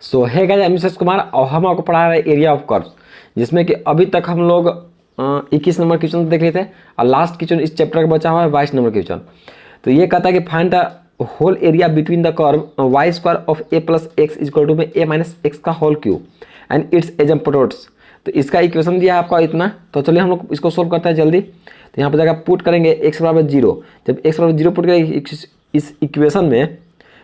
सो है guys, Mrs Kumar और हम आपको पढ़ा रहे हैं एरिया ऑफ कर्व्स, जिसमें कि अभी तक हम लोग 21 नंबर क्वेश्चन देख रहे थे और लास्ट क्वेश्चन इस चैप्टर का बचा हुआ है 22 नंबर क्वेश्चन। तो ये कहता है कि find the whole area between the curve y square of a plus x equal to में ए माइनस एक्स का whole cube and its asymptotes. तो इसका इक्वेशन दिया है आपका इतना, तो चलिए हम लोग इसको सोल्व करते हैं जल्दी। तो यहाँ पर जाकर पुट करेंगे एक्स बराबर 0। जब एक्स बराबर 0 पुट करेंगे इस इक्वेशन में,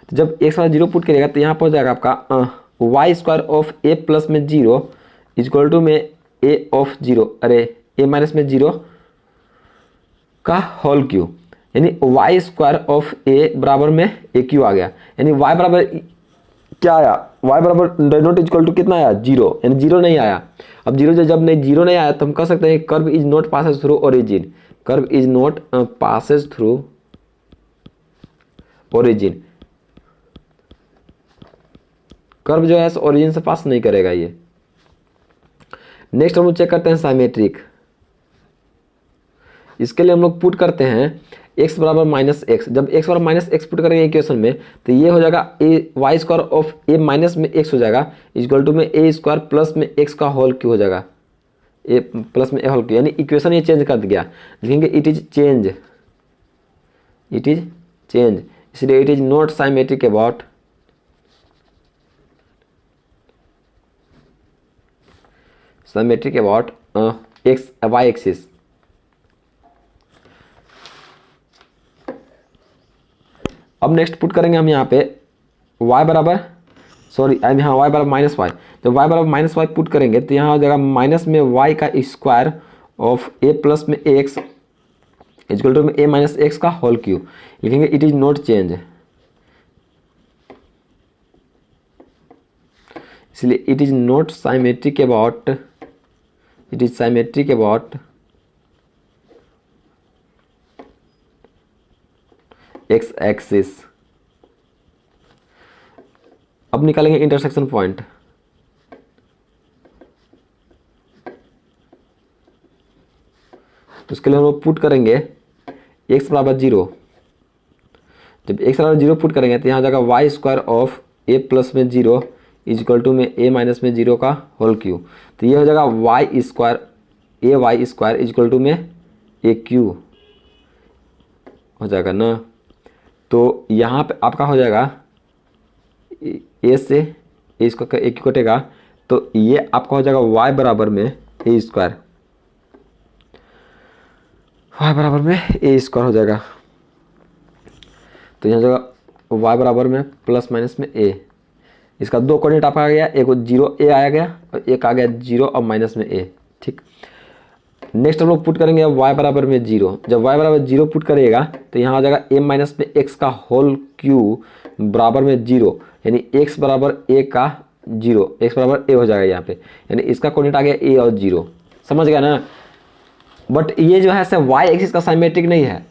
तो जब एक्स बराबर 0 पुट करेगा तो यहाँ पर हो जाएगा आपका y square of a plus में 0 इक्वल टू में ए ऑफ 0, अरे ए माइनस में 0 का होल क्यूब, यानी वाई स्क्वायर ऑफ ए बराबर में ए क्यू आ गया। यानी वाई बराबर क्या आया, वाई बराबर नॉट इक्वल टू कितना आया 0, यानी 0 नहीं आया। अब 0 जब नहीं 0 नहीं आया तो हम कह सकते हैं curve is not passes through origin, curve is not passes through origin, curve जो है ओरिजिन से पास नहीं करेगा ये। नेक्स्ट हम लोग चेक करते हैं साइमेट्रिक। इसके लिए हम लोग पुट करते हैं x बराबर माइनस एक्स। जब x बराबर माइनस एक्स पुट करेंगे इक्वेशन में तो ये हो जाएगा a y square of a minus में एक्स हो जाएगा इक्वल टू में ए स्क्वायर प्लस में एक्स का होल क्यू हो जाएगा, ए प्लस में ए होल क्यू, यानी इक्वेशन ये चेंज कर दिया। लिखेंगे it is change, it is change, इसलिए it is not symmetric about symmetric about x y axis। अब नेक्स्ट पुट करेंगे हम यहाँ पे y बराबर यहाँ y बराबर माइनस वाई। जब y बराबर माइनस वाई पुट करेंगे तो यहाँ हो जाएगा माइनस में y का स्क्वायर ऑफ a प्लस में एक्स इक्वल टू में a माइनस एक्स का होल क्यूब। लिखेंगे इट इज नॉट चेंज, इसलिए it is not symmetric about, it is symmetric about x axis। अब निकालेंगे इंटरसेक्शन पॉइंट। तो उसके लिए हम लोग पुट करेंगे x बराबर 0। जब x बराबर 0 पुट करेंगे तो यहाँ जाएगा y square of a plus में 0 इक्वल टू में a माइनस में 0 का होल क्यूब। तो ये हो जाएगा y square a y square equal to में ए क्यू हो जाएगा ना। तो यहाँ पे आपका हो जाएगा ए से ए स्क्वायर का ए क्यू कटेगा, तो ये आपका हो जाएगा वाई बराबर में ए स्क्वायर, वाई बराबर में ए स्क्वायर हो जाएगा। तो यहाँ जाएगा वाई बराबर में प्लस माइनस में ए, इसका दो कोऑर्डिनेट आपका आ गया, एक 0 ए आया गया और एक आ गया 0 और माइनस में ए। ठीक, नेक्स्ट हम लोग पुट करेंगे y बराबर में 0। जब y बराबर 0 पुट करिएगा तो यहाँ आ जाएगा a माइनस में x का होल क्यूब बराबर में 0, यानी x बराबर a का 0, x बराबर a हो जाएगा यहाँ पे, यानी इसका कोऑर्डिनेट आ गया a और 0। समझ गया ना। बट ये जो है y एक्सिस का साइमेट्रिक नहीं है,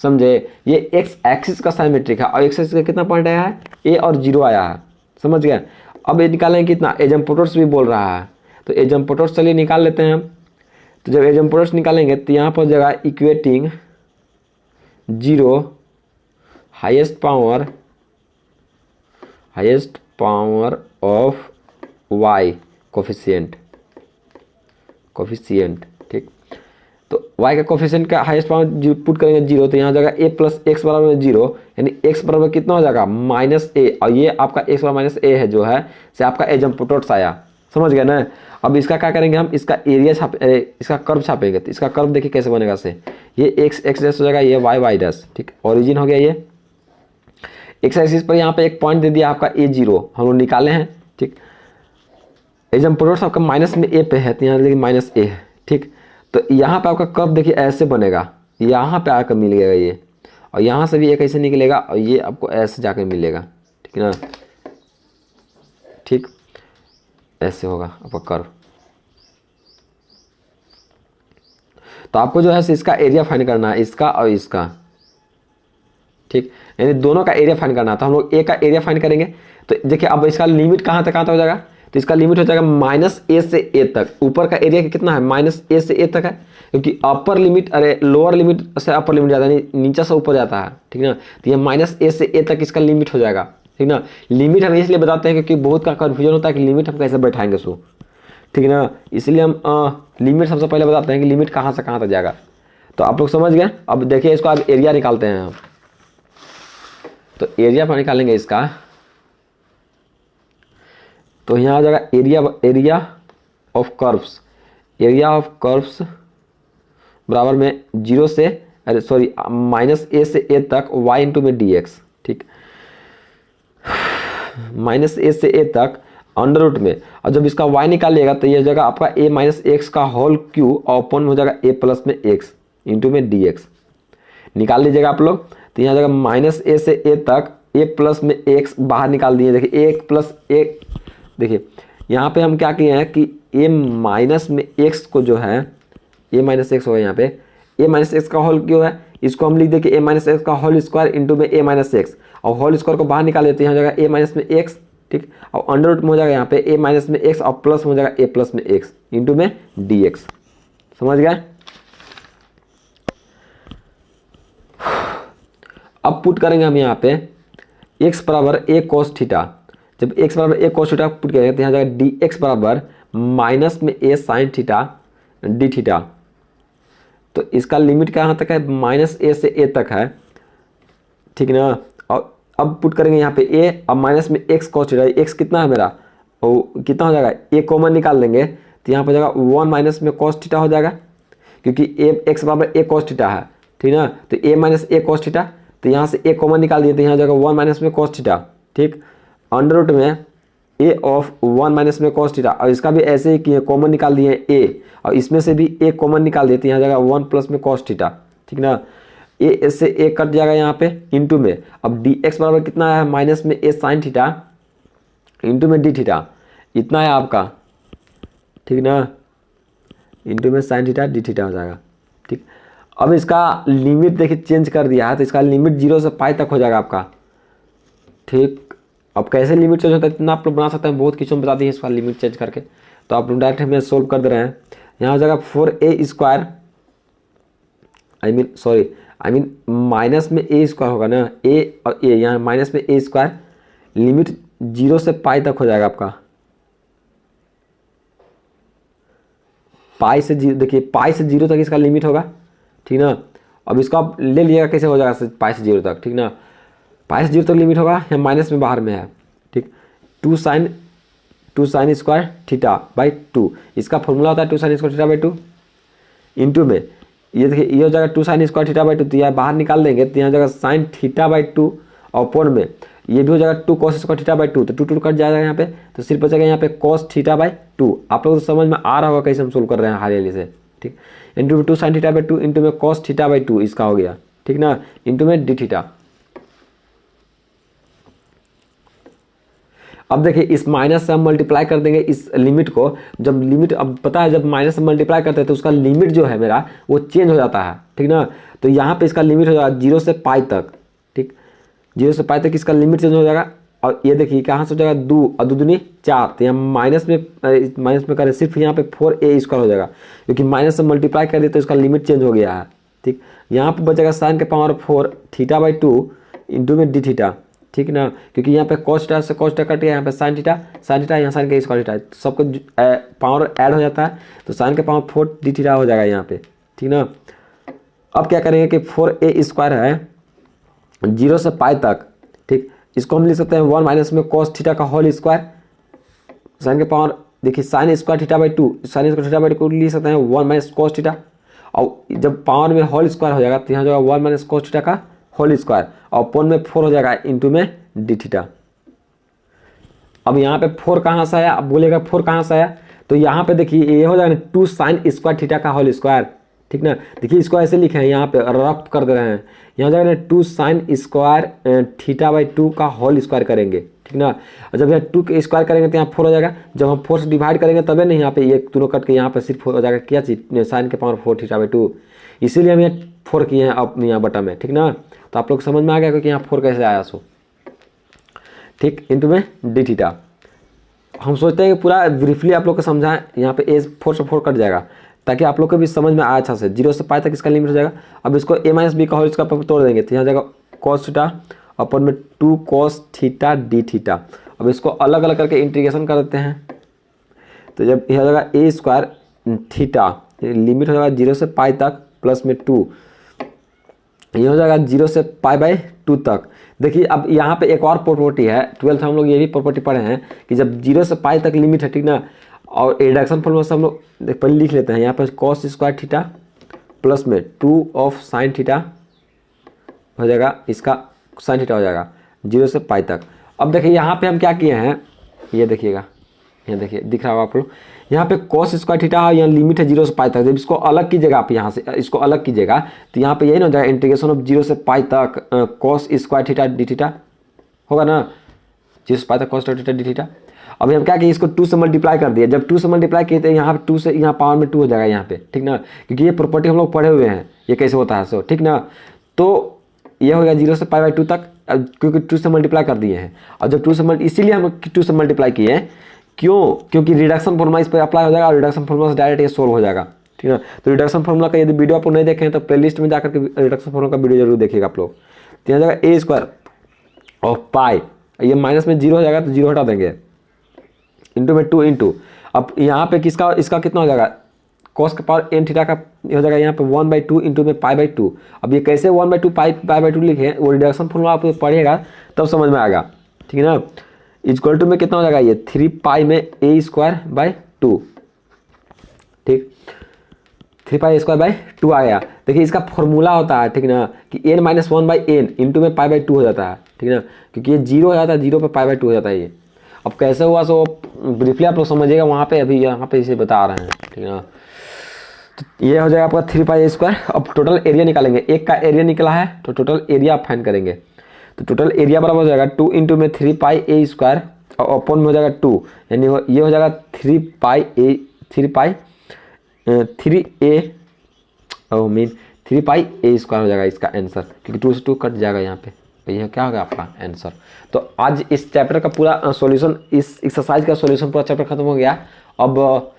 समझे, ये x एक्सिस का साइमेट्रिक है और x एक्सिस का कितना पॉइंट आया है a और 0 आया है। समझ गया। अब ये निकालेंगे कितना, एजम्पटोट्स भी बोल रहा है, तो एजम्पटोट्स चलिए निकाल लेते हैं हम। तो जब एजम्पटोट्स निकालेंगे तो यहाँ पर जगह equating 0 highest power of y coefficient, ठीक। तो y का कोफिशिएंट का हाईएस्ट पावर पुट करेंगे 0, तो यहाँ जगह a प्लस एक्स बराबर में 0, यानी x बराबर कितना हो जाएगा माइनस a, और ये आपका x बराबर माइनस a है जो है से आपका एजम्पटोट्स आया। समझ गया ना। अब इसका क्या करेंगे हम, इसका एरिया इसका कर्व छापेंगे। तो इसका कर्व देखिए कैसे बनेगा से, ये x डैश हो जाएगा, ये y डैश, ठीक। ओरिजिन हो गया ये x एक्सिस पर, यहाँ पे एक पॉइंट दे दिया आपका a0 हम लोग निकाले हैं, ठीक। एजम्पटोट्स आपका माइनस में a पे है, तो यहाँ देखिए माइनस a है, ठीक। तो यहाँ पे आपका कर्व देखिए ऐसे बनेगा, यहाँ पे आकर मिल गया ये, और यहाँ से भी एक ऐसे निकलेगा और ये आपको ऐसे जाकर मिलेगा, ठीक है ना, ठीक। ऐसे होगा आपका कर्व। तो आपको जो है इसका एरिया फाइंड करना है, इसका और इसका, ठीक, यानी दोनों का एरिया फाइंड करना है। तो हम लोग ए का एरिया फाइंड करेंगे। तो देखिए अब इसका लिमिट कहाँ तक हो जाएगा, तो इसका लिमिट हो जाएगा माइनस ए से ए तक। ऊपर का एरिया कितना है, माइनस ए से ए तक है, क्योंकि अपर लिमिट लोअर लिमिट से अपर लिमिट जाता है, नीचे से ऊपर जाता है, ठीक है ना। तो ये माइनस ए से ए तक इसका लिमिट हो जाएगा, ठीक ना। लिमिट हम इसलिए बताते हैं क्योंकि बहुत का कन्फ्यूजन होता है कि लिमिट हम कैसे बैठाएंगे सो, ठीक है ना। इसलिए हम लिमिट सबसे पहले बताते हैं कि लिमिट कहाँ से कहाँ तक जाएगा। तो आप लोग समझ गए। अब देखिए इसको अब एरिया निकालते हैं हम। तो एरिया पर निकालेंगे इसका, तो यहाँ आ जाएगा area of curves. Area of curves बराबर में 0 से -a से a तक y इंटू में dx, ठीक। -a से a तक अंडर रूट में, और जब इसका y निकालिएगा तो ये हो जाएगा आपका a माइनस एक्स का होल क्यूब और अपन हो जाएगा a प्लस में x इंटू में dx। निकाल लीजिएगा आप लोग। तो यहाँ जाएगा -a से a तक a प्लस में x बाहर निकाल दिए। देखिए a प्लस एक, देखिए यहाँ पे हम क्या किए हैं कि a माइनस में x को जो है a माइनस एक्स होगा, यहाँ पे a माइनस एक्स का होल क्यों है, इसको हम लिख दें कि a माइनस एक्स का होल स्क्वायर इंटू में a माइनस एक्स, और होल स्क्वायर को बाहर निकाल लेते हैं, यहाँ जाएगा a माइनस में एक्स, ठीक। और अंडर रूट में हो जाएगा यहाँ पे a माइनस में एक्स और प्लस में हो जाएगा a प्लस में एक्स इंटू में dx। समझ गए। अब पुट करेंगे हम यहाँ पे x बराबर a cos थीटा। जब x बराबर a cos थीटा पुट करेंगे तो यहाँ जाएगा dx बराबर माइनस में a sin theta D theta. तो इसका लिमिट कहाँ तक है, -a से a तक है, ठीक ना। और अब पुट करेंगे यहाँ पे a, अब माइनस में x cos थीटा, x कितना है मेरा, और कितना हो जाएगा, a कॉमन निकाल लेंगे तो यहाँ पर जाएगा 1 माइनस में cos थीटा हो जाएगा, क्योंकि x बराबर a cos थीटा है, ठीक ना। तो a minus a cos theta, तो यहाँ से a कॉमन निकाल दिए तो यहाँ जाएगा 1 माइनस में cos थीटा, ठीक। अंडर रूट में a ऑफ 1 माइनस में cos थीटा, और इसका भी ऐसे ही किए, कॉमन निकाल दिए a, और इसमें से भी a कॉमन निकाल दिए तो यहाँ जाएगा 1 प्लस में cos थीटा, ठीक ना। a से a कट जाएगा यहाँ पे इंटू में, अब dx बराबर कितना है, माइनस में a sin थीटा इंटू में d थीटा, इतना है आपका, ठीक ना, इंटू में sin थीटा d थीटा हो जाएगा, ठीक। अब इसका लिमिट देखिए चेंज कर दिया है, तो इसका लिमिट 0 से पाई तक हो जाएगा आपका, ठीक। अब कैसे लिमिट चेंज होता है इतना आप लोग बना सकते हैं, बहुत किसी में बता दी है इसका लिमिट चेंज करके। तो आप लोग डायरेक्ट हमें सोल्व कर दे रहे हैं। यहाँ हो जाएगा 4a square, I mean minus में a स्क्वायर होगा ना, a और a, यहाँ माइनस में a स्क्वायर, लिमिट 0 से पाई तक हो जाएगा आपका, पाई से 0, देखिए पाई से 0 तक इसका लिमिट होगा, ठीक ना। अब इसका आप ले लिएगा कैसे हो जाएगा पाई से 0 तक, ठीक ना। पाई से 0 तक लिमिट होगा, यहाँ माइनस में बाहर में है, ठीक। 2 साइन स्क्वायर थीटा बाई 2, इसका फॉर्मूला होता है 2 sine square theta by 2 into में, ये देखिए ये हो जाएगा 2 साइन स्क्वायर थीटा बाई 2, तो यहाँ बाहर निकाल देंगे तो यहाँ जाएगा साइन थीटा बाई 2, और ऊपर में ये भी हो जाएगा 2 कॉस स्क्वायर थीटा बाई 2, तो 2 कट जाएगा यहाँ पे, तो सिर्फ बचेगा यहाँ पे कॉस थीटा बाई 2। आप लोग तो समझ में आ रहा होगा कैसे हम सोल्व कर रहे हैं हाल से, ठीक। Into 2 sine theta by 2 into में कॉस थीटा बाई 2 इसका हो गया, ठीक ना, इंटू में डी थीटा। अब देखिए इस माइनस से हम मल्टीप्लाई कर देंगे इस लिमिट को, जब लिमिट, अब पता है जब माइनस से मल्टीप्लाई करते हैं तो उसका लिमिट जो है मेरा वो चेंज हो जाता है, ठीक ना। तो यहाँ पे इसका लिमिट हो जाएगा 0 से पाई तक, ठीक। 0 से पाई तक इसका लिमिट चेंज हो जाएगा, और ये देखिए कहाँ से हो जाएगा 2 और 2 दूनी 4, तो यहाँ माइनस में करें सिर्फ यहाँ पे 4a स्क्वायर हो जाएगा, क्योंकि माइनस से मल्टीप्लाई कर दिए तो इसका लिमिट चेंज हो गया है, ठीक। यहाँ पे बचेगा साइन के पावर 4 थीटा बाई 2 इंटू में डी थीटा, ठीक ना, क्योंकि यहाँ पे cos थीटा से cos थीटा कट गया, यहाँ पे sin थीटा यहाँ sin का स्क्वायर थीटा, सबको पावर ऐड हो जाता है, तो sin के पावर 4 डी थीटा हो जाएगा यहाँ पे, ठीक ना। अब क्या करेंगे कि 4a स्क्वायर है 0 से पाई तक, ठीक। इसको हम लिख सकते हैं 1 माइनस में cos थीटा का होल स्क्वायर, sin के पावर देखिए sin square theta by 2, sin square theta by 2 लिख सकते हैं 1 माइनस cos थीटा, और जब पावर में होल स्क्वायर हो जाएगा तो यहाँ जो 1 माइनस cos थीटा का होल स्क्वायर, और अपन में 4 हो जाएगा इंटू में डी थीटा। अब यहाँ पे 4 कहाँ से आया, अब बोलेगा 4 कहाँ से आया, तो यहाँ पे देखिए ये हो जाएगा 2 साइन स्क्वायर थीटा का होल स्क्वायर, ठीक ना। देखिए इसको ऐसे लिखे हैं, यहाँ पे रफ कर दे रहे हैं, यहाँ जाएगा 2 साइन स्क्वायर थीटा बाई 2 का होल स्क्वायर करेंगे, ठीक ना। और जब यहाँ 2 के स्क्वायर करेंगे तो यहाँ 4 हो जाएगा, जब हम 4 से डिवाइड करेंगे तबे नहीं यहाँ पे ये दोनों कट के यहाँ पे सिर्फ हो जाएगा क्या चीज, साइन के पावर 4 थीटा बाई 2, इसीलिए हम यहाँ 4 किए हैं अपने यहाँ बटा में, ठीक ना। तो आप लोग समझ में आ गया कि यहाँ 4 कैसे आया सो, ठीक, इंटू में डी थीटा। हम सोचते हैं कि पूरा ब्रीफली आप लोग को समझाएं, यहाँ पे ए 4 से 4 कट जाएगा ताकि आप लोग को भी समझ में आए अच्छा से। 0 से पाई तक इसका लिमिट हो जाएगा। अब इसको a माइनस बी का होल स्क्वायर पर तोड़ देंगे तो यहाँ जाएगा cos थीटा अपन में 2 cos थीटा डी थीटा। अब इसको अलग अलग करके इंटीग्रेशन कर देते हैं, तो जब यह हो जाएगा ए स्क्वायर थीटा, लिमिट हो जाएगा 0 से पाई तक प्लस में 2, ये हो जाएगा 0 से पाई बाई 2 तक। देखिए अब यहाँ पे एक और प्रॉपर्टी है, 12th हम लोग ये भी प्रॉपर्टी पढ़े हैं कि जब 0 से पाई तक लिमिट है, ठीक ना, और रिडक्शन फॉर्मूला से हम लोग पहले लिख लेते हैं। यहाँ पे cos स्क्वायर थीटा प्लस में 2 ऑफ साइन थीटा हो जाएगा, इसका साइन थीटा हो जाएगा 0 से पाई तक। अब देखिए यहाँ पे हम क्या किए हैं, ये देखिएगा, यहाँ देखिए दिख रहा होगा आप लोग, यहाँ पे cos स्क्वायर थीटा, यहाँ लिमिट है 0 से पाई तक। जब इसको अलग कीजिएगा आप, यहाँ से इसको अलग कीजिएगा तो यहाँ पे यही ना हो जाएगा इंटीग्रेशन ऑफ 0 से पाई तक cos square theta D theta होगा ना, 0 से पाई तक cos थीटा डी थीटा। अब हम क्या किए, इसको 2 से मल्टीप्लाई कर दिए। जब 2 से मल्टीप्लाई किए तो यहाँ पे 2 से यहाँ पावर में 2 हो जाएगा यहाँ पे, ठीक ना, क्योंकि ये प्रॉपर्टी हम लोग पढ़े हुए हैं ये कैसे होता है, सो ठीक ना। तो ये हो गया 0 से पाई बाई 2 तक, क्योंकि 2 से मल्टीप्लाई कर दिए हैं। और जब 2 से इसीलिए हम 2 से मल्टीप्लाई किए हैं, क्यों, क्योंकि रिडक्शन फॉर्मूला इस पर अप्लाई हो जाएगा और रिडक्शन फॉर्मूला से डायरेक्ट ये सोल्व हो जाएगा, ठीक है। तो रिडक्शन फॉर्मूला का यदि वीडियो आप नहीं देखें तो प्लेलिस्ट में जाकर के रिडक्शन फॉर्मूला का वीडियो जरूर देखिएगा आप लोग। तो यहाँ जाएगा ए स्क्वायर ऑफ पाई, ये माइनस में 0 हो जाएगा तो 0 हटा देंगे, इंटू में 2 इंटू, अब यहाँ पे किसका इसका कितना हो जाएगा, कॉस का पावर एन थीटा का हो जाएगा यहाँ पे 1/2 इंटू में पाई बाई 2। अब ये कैसे 1/2 पाई बाई 2 लिखे, वो रिडक्शन फॉर्मूला आप पढ़िएगा तब समझ में आएगा, ठीक है ना। इक्वल टू में कितना हो जाएगा, ये 3 पाई में ए स्क्वायर बाई 2, ठीक, 3 पाई स्क्वायर बाई 2 आ गया। देखिए इसका फॉर्मूला होता है, ठीक ना, कि n minus 1 by n into में पाई बाई 2 हो जाता है, ठीक ना, क्योंकि ये 0 हो जाता है, 0 पे पाई बाई 2 हो जाता है ये। अब कैसे हुआ सो ब्रीफली आप लोग समझिएगा वहाँ पे, अभी यहाँ पे इसे बता रहे हैं, ठीक है ना। तो ये हो जाएगा आपका 3 पाई स्क्वायर। अब टोटल एरिया निकालेंगे, एक का एरिया निकला है तो टोटल एरिया आप फाइंड करेंगे। तो टोटल एरिया बराबर हो जाएगा 2 इंटू में 3 पाई ए स्क्वायर और ओपन में हो जाएगा 2, यानी ये हो जाएगा 3 पाई ए 3 पाई ए स्क्वायर हो जाएगा इसका आंसर, क्योंकि 2 से 2 कट जाएगा यहाँ पे, तो यह क्या होगा आपका आंसर। तो आज इस चैप्टर का पूरा सॉल्यूशन, इस एक्सरसाइज का सॉल्यूशन पूरा चैप्टर खत्म हो गया। अब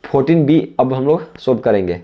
14B अब हम लोग सोल्व करेंगे।